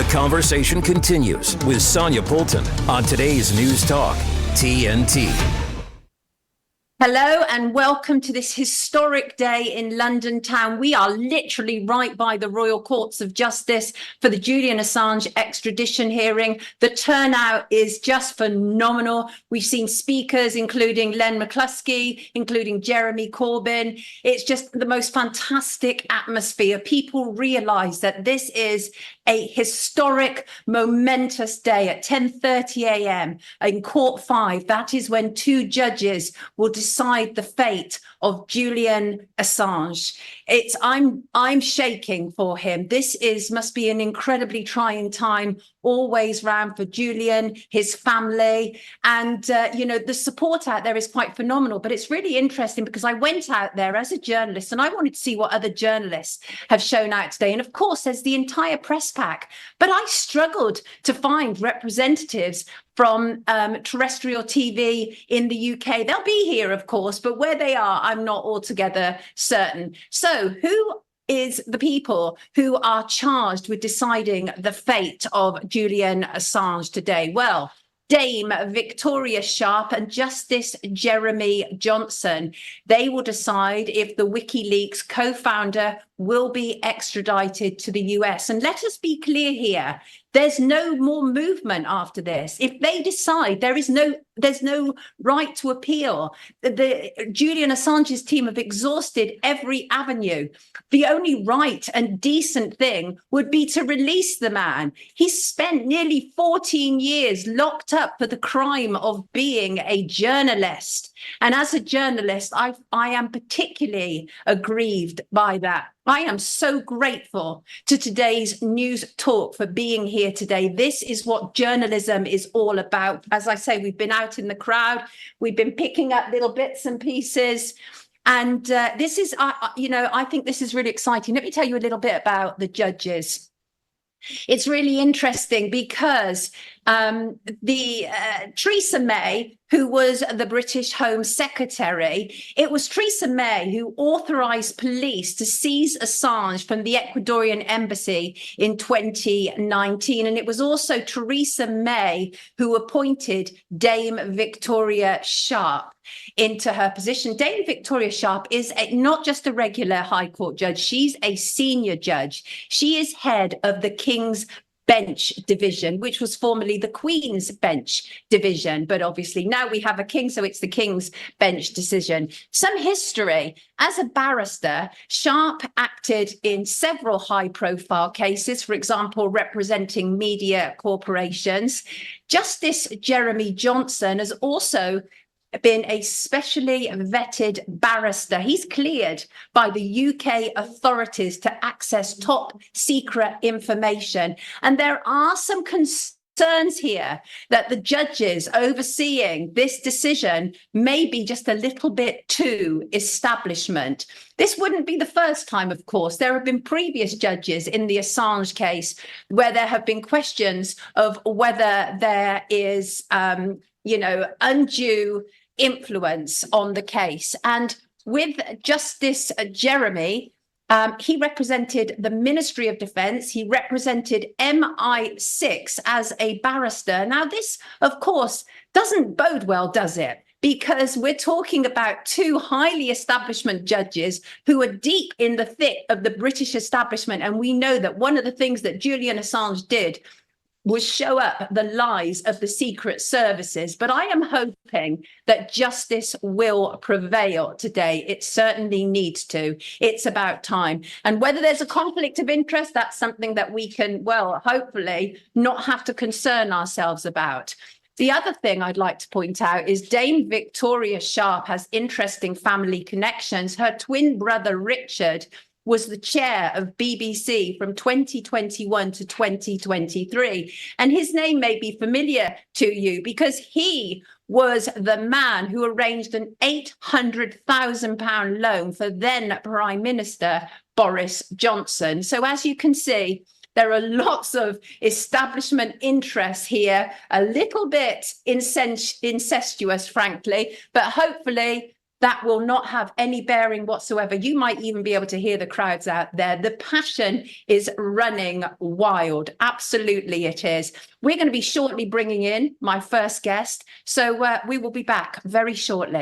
The conversation continues with Sonia Poulton on today's News Talk, TNT. Hello and welcome to this historic day in London town. We are literally right by the Royal Courts of Justice for the Julian Assange extradition hearing. The turnout is just phenomenal. We've seen speakers including Len McCluskey, including Jeremy Corbyn. It's just the most fantastic atmosphere. People realise that this is a historic, momentous day at 10:30 a.m. in Court 5. That is when two judges will decide the fate of Julian Assange. I'm shaking for him. This must be an incredibly trying time always round for Julian, his family, and the support out there is quite phenomenal. But it's really interesting because I went out there as a journalist and I wanted to see what other journalists have shown out today. And of course, there's the entire press pack, but I struggled to find representatives from terrestrial TV in the UK. They'll be here, of course, but where they are, I'm not altogether certain. So who is the people who are charged with deciding the fate of Julian Assange today? Well, Dame Victoria Sharp and Justice Jeremy Johnson. They will decide if the WikiLeaks co-founder will be extradited to the US. And let us be clear here. There's no more movement after this. If they decide there's no right to appeal. The Julian Assange's team have exhausted every avenue. The only right and decent thing would be to release the man. He spent nearly 14 years locked up for the crime of being a journalist. And as a journalist, I am particularly aggrieved by that. I am so grateful to today's News Talk for being here today. This is what journalism is all about. As I say, we've been out in the crowd. We've been picking up little bits and pieces. And this is, I think this is really exciting. Let me tell you a little bit about the judges. It's really interesting because Theresa May, who was the British Home Secretary, it was Theresa May who authorised police to seize Assange from the Ecuadorian embassy in 2019. And it was also Theresa May who appointed Dame Victoria Sharp into her position. Dame Victoria Sharp is not just a regular High Court judge, she's a senior judge. She is head of the King's Bench Division, which was formerly the Queen's Bench Division. But obviously now we have a king, so it's the King's Bench decision. Some history. As a barrister, Sharp acted in several high-profile cases, for example, representing media corporations. Justice Jeremy Johnson has also been a specially vetted barrister. He's cleared by the UK authorities to access top secret information. And there are some concerns here that the judges overseeing this decision may be just a little bit too establishment. This wouldn't be the first time, of course. There have been previous judges in the Assange case where there have been questions of whether there is, undue influence on the case. And with Justice Jeremy, he represented the Ministry of Defence. He represented MI6 as a barrister. Now, this, of course, doesn't bode well, does it? Because we're talking about two highly establishment judges who are deep in the thick of the British establishment. And we know that one of the things that Julian Assange did was show up the lies of the secret services. But I am hoping that justice will prevail today. It certainly needs to. It's about time. And whether there's a conflict of interest, that's something that we can, hopefully not have to concern ourselves about. The other thing I'd like to point out is Dame Victoria Sharp has interesting family connections. Her twin brother, Richard, was the chair of BBC from 2021 to 2023. And his name may be familiar to you because he was the man who arranged an £800,000 loan for then Prime Minister Boris Johnson. So as you can see, there are lots of establishment interests here, a little bit incestuous, frankly, but hopefully that will not have any bearing whatsoever. You might even be able to hear the crowds out there. The passion is running wild. Absolutely it is. We're going to be shortly bringing in my first guest. So we will be back very shortly.